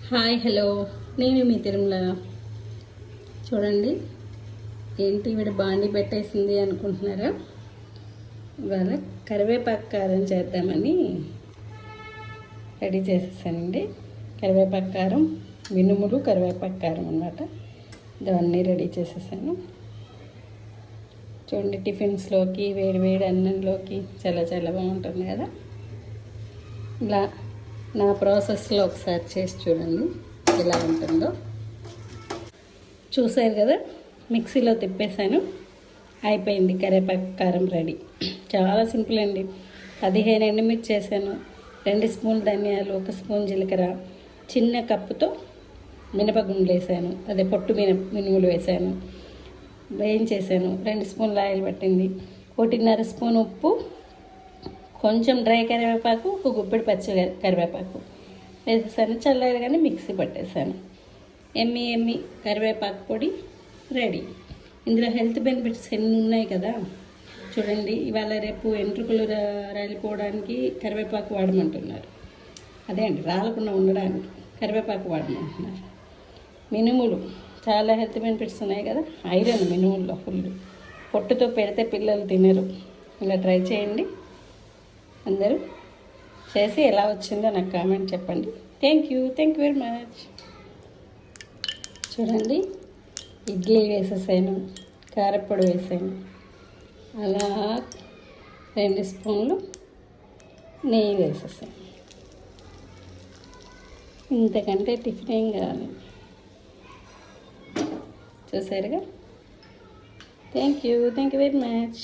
Hi hello నేను మీ తిరుమల. చూడండి, ఏంటి ఈవిడ బాండి పెట్టేసింది అనుకుంటున్నారా? ఇవాళ కరివేపాకు కారం చేద్దామని రెడీ చేసేసానండి. కరివేపాకు కారం, మినుములు, కరివేపాకు కారం అన్నమాట. ఇవన్నీ రెడీ చేసేసాను. చూడండి, టిఫిన్స్లోకి, వేడి వేడి అన్నంలోకి చాలా చాలా బాగుంటుంది కదా. ఇలా నా ప్రాసెస్లో ఒకసారి చేసి చూడండి ఎలా ఉంటుందో. చూసారు కదా, మిక్సీలో తిప్పేశాను, అయిపోయింది. కరివేపాకు కారం రెడీ. చాలా సింపుల్ అండి. 15 ఎండుమిర్చి చేశాను, 2 స్పూన్లు ధనియాలు, 1 స్పూన్ జీలకర్ర, చిన్న కప్పుతో మినపగుండ్లు వేసాను, అదే పొట్టు మినుములు వేసాను, వేయించేసాను. 2 స్పూన్ల ఆయిల్ పట్టింది, 1.5 స్పూన్ ఉప్పు, కొంచెం డ్రై కరివేపాకు, ఒక గుప్పెడు పచ్చి కరివేపాకు వేసేసాను. చల్లారగానే మిక్సీ పట్టేసాను. ఎమ్మి కరివేపాకు పొడి రెడీ. ఇందులో హెల్త్ బెనిఫిట్స్ ఎన్ని ఉన్నాయి కదా. చూడండి, ఇవాళ రేపు వెంట్రుకలు రాలిపోవడానికి కరివేపాకు వాడమంటున్నారు. అదే అండి, రాలకుండా ఉండడానికి కరివేపాకు వాడమంటున్నారు. మినుములు చాలా హెల్త్ బెనిఫిట్స్ ఉన్నాయి కదా. ఐరన్ మినుముల్లో ఫుల్. పొట్టుతో పెడితే పిల్లలు తినరు. ఇలా ట్రై చేయండి. అందరూ చేసి ఎలా వచ్చిందో నాకు కామెంట్ చెప్పండి. Thank you very much. చూడండి, ఇడ్లీ వేసేసాను, కారప్పొడి వేసాను, అలా 2 స్పూన్లు నెయ్యి వేసేసాను. ఇంతకంటే టిఫిన్ ఏం కావాలి. చూసారుగా. Thank you very much.